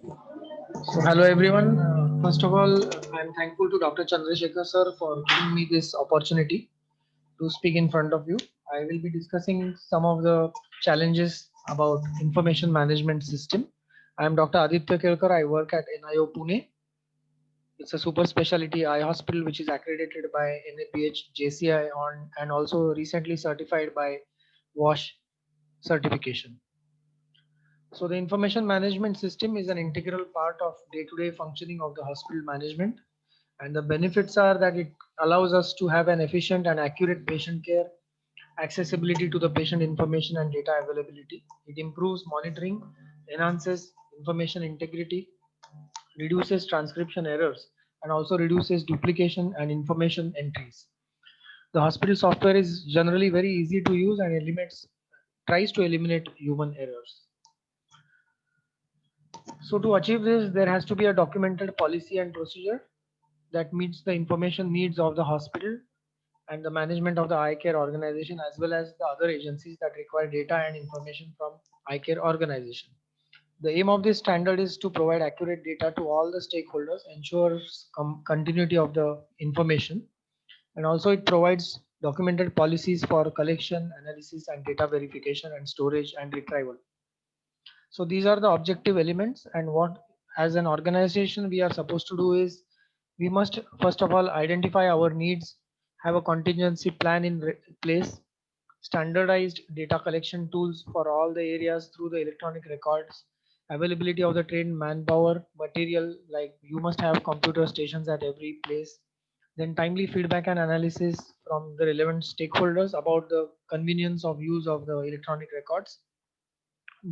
So, hello everyone. First of all, I'm thankful to Dr. Chandrasekhar sir for giving me this opportunity to speak in front of you. I will be discussing some of the challenges about information management system. I am Dr. Aditya Kelkar. I work at NIO Pune. It's a super specialty eye hospital which is accredited by NABH JCI on and also recently certified by WASH certification. So the information management system is an integral part of day-to-day functioning of the hospital management, and the benefits are that it allows us to have an efficient and accurate patient care, accessibility to the patient information and data availability. It improves monitoring, enhances information integrity, reduces transcription errors, and also reduces duplication and information entries. The hospital software is generally very easy to use and eliminates tries to eliminate human errors. So to achieve this, there has to be a documented policy and procedure that meets the information needs of the hospital and the management of the eye care organization as well as the other agencies that require data and information from eye care organization. The aim of this standard is to provide accurate data to all the stakeholders, ensures continuity of the information, and also it provides documented policies for collection, analysis, and data verification and storage and retrieval. So these are the objective elements, and what as an organization we are supposed to do is we must first of all identify our needs, have a contingency plan in place, standardized data collection tools for all the areas through the electronic records, availability of the trained manpower, material like you must have computer stations at every place, then timely feedback and analysis from the relevant stakeholders about the convenience of use of the electronic records,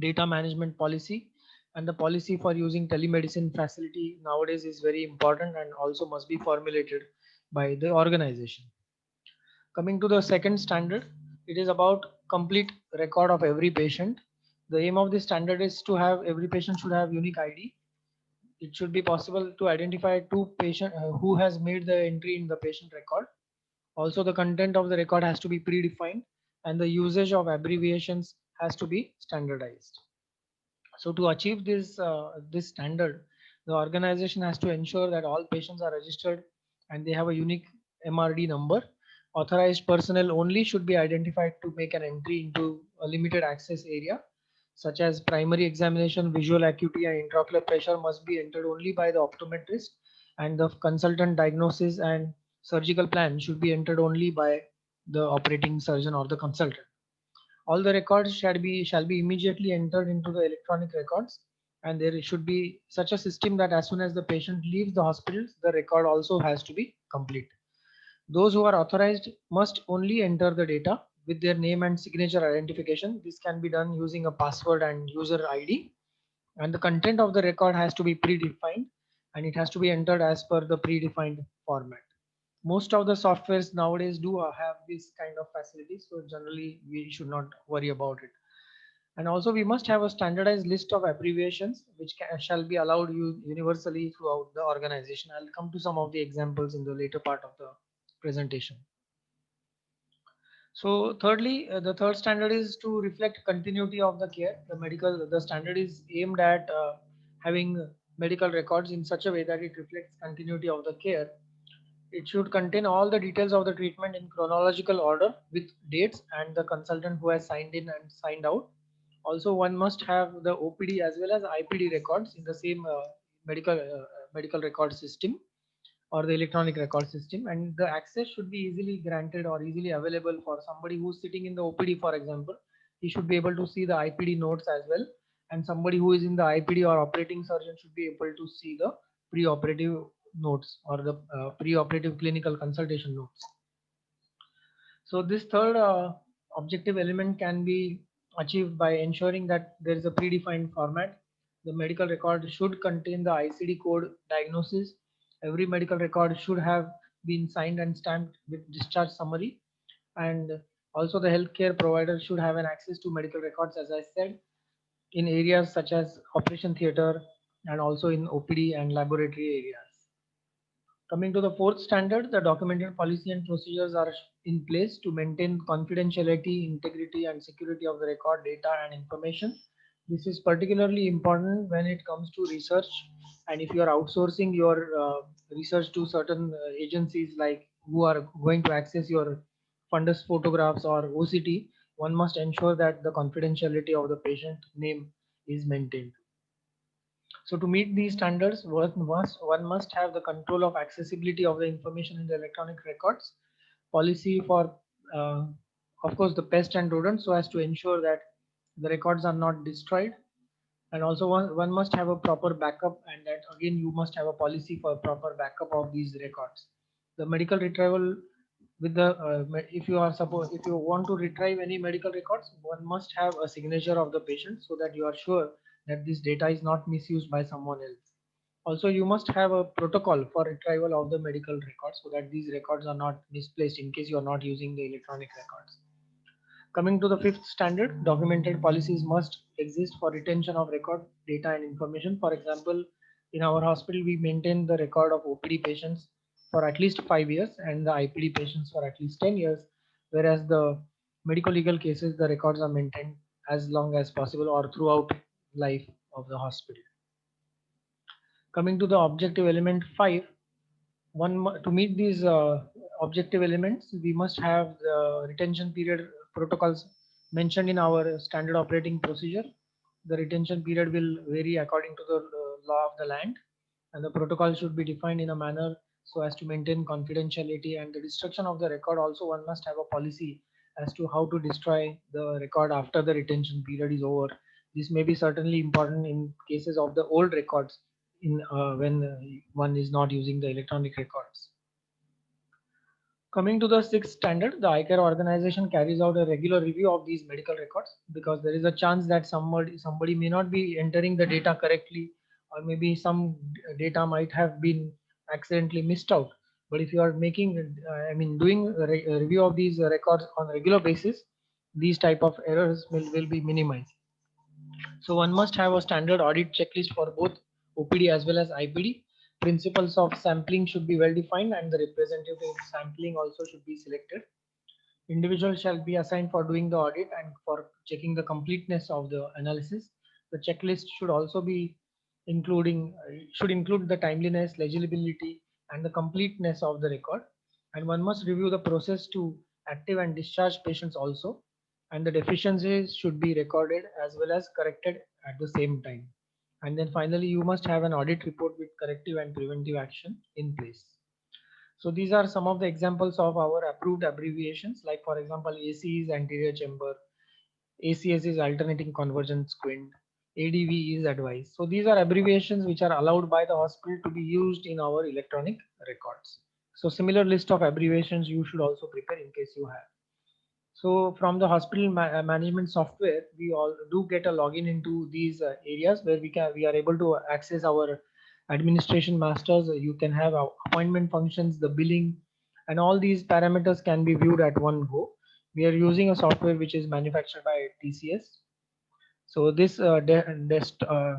data management policy, and the policy for using telemedicine facility nowadays is very important and also must be formulated by the organization. Coming to the second standard, it is about complete record of every patient. The aim of this standard is to have every patient should have unique ID. It should be possible to identify two patient who has made the entry in the patient record. Also the content of the record has to be predefined and the usage of abbreviations has to be standardized. So to achieve this standard, the organization has to ensure that all patients are registered and they have a unique MRD number. Authorized personnel only should be identified to make an entry into a limited access area, such as primary examination, visual acuity, and intraocular pressure must be entered only by the optometrist, and the consultant diagnosis and surgical plan should be entered only by the operating surgeon or the consultant. All the records shall be immediately entered into the electronic records, and there should be such a system that as soon as the patient leaves the hospital, the record also has to be complete. Those who are authorized must only enter the data with their name and signature identification. This can be done using a password and user ID, and the content of the record has to be predefined and it has to be entered as per the predefined format. Most of the softwares nowadays do have this kind of facilities, so generally we should not worry about it. And also we must have a standardized list of abbreviations which shall be allowed universally throughout the organization. I'll come to some of the examples in the later part of the presentation. So thirdly, the third standard is to reflect continuity of the care. The standard is aimed at having medical records in such a way that it reflects continuity of the care. It should contain all the details of the treatment in chronological order with dates and the consultant who has signed in and signed out. Also, one must have the OPD as well as IPD records in the same medical record system or the electronic record system, and the access should be easily granted or easily available for somebody who's sitting in the OPD, for example. He should be able to see the IPD notes as well, and somebody who is in the IPD or operating surgeon should be able to see the pre-operative notes or the pre-operative clinical consultation notes. So this third objective element can be achieved by ensuring that there is a predefined format. The medical record should contain the ICD code diagnosis. Every medical record should have been signed and stamped with discharge summary. And also the healthcare provider should have an access to medical records, as I said, in areas such as operation theater and also in OPD and laboratory areas. Coming to the fourth standard, the documented policy and procedures are in place to maintain confidentiality, integrity, and security of the record, data, and information. This is particularly important when it comes to research, and if you are outsourcing your research to certain agencies like who are going to access your fundus photographs or OCT, one must ensure that the confidentiality of the patient name is maintained. So to meet these standards, one must have the control of accessibility of the information in the electronic records, policy for, uh, of course, the pest and rodents, so as to ensure that the records are not destroyed, and also one must have a proper backup, and that again you must have a policy for proper backup of these records. The medical retrieval with the if you want to retrieve any medical records, one must have a signature of the patient so that you are sure that this data is not misused by someone else. Also, you must have a protocol for retrieval of the medical records so that these records are not misplaced in case you are not using the electronic records. Coming to the fifth standard, documented policies must exist for retention of record data and information. For example, in our hospital, we maintain the record of OPD patients for at least 5 years and the IPD patients for at least 10 years, whereas the medical legal cases, the records are maintained as long as possible or throughout life of the hospital. Coming to the objective element 5, to meet these objective elements, we must have the retention period protocols mentioned in our standard operating procedure. The retention period will vary according to the law of the land, and the protocol should be defined in a manner so as to maintain confidentiality, and the destruction of the record also one must have a policy as to how to destroy the record after the retention period is over. This may be certainly important in cases of the old records in when one is not using the electronic records. Coming to the sixth standard, the eye care organization carries out a regular review of these medical records because there is a chance that somebody may not be entering the data correctly, or maybe some data might have been accidentally missed out. But if you are doing a review of these records on a regular basis, these type of errors will be minimized. So one must have a standard audit checklist for both OPD as well as IPD. Principles of sampling should be well defined and the representative sampling also should be selected. Individuals shall be assigned for doing the audit and for checking the completeness of the analysis. The checklist should also be should include the timeliness, legibility, and the completeness of the record. And one must review the process to active and discharge patients also. And the deficiencies should be recorded as well as corrected at the same time. And then finally, you must have an audit report with corrective and preventive action in place. So these are some of the examples of our approved abbreviations, like for example, AC is anterior chamber, ACS is alternating convergent squint, ADV is advised. So these are abbreviations which are allowed by the hospital to be used in our electronic records. So similar list of abbreviations you should also prepare in case you have. So from the hospital management software, we all do get a login into these areas where we are able to access our administration masters. You can have appointment functions, the billing, and all these parameters can be viewed at one go. We are using a software which is manufactured by TCS. So this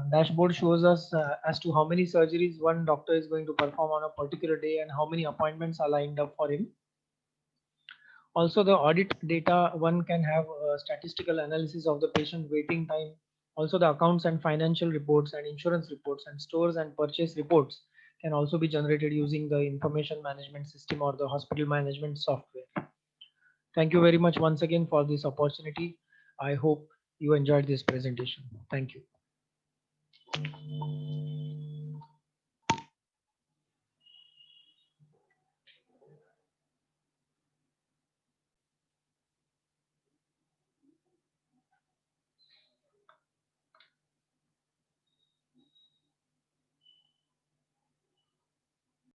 dashboard shows us as to how many surgeries one doctor is going to perform on a particular day and how many appointments are lined up for him. Also, the audit data, one can have a statistical analysis of the patient waiting time. Also, the accounts and financial reports and insurance reports and stores and purchase reports can also be generated using the information management system or the hospital management software. Thank you very much once again for this opportunity. I hope you enjoyed this presentation. Thank you.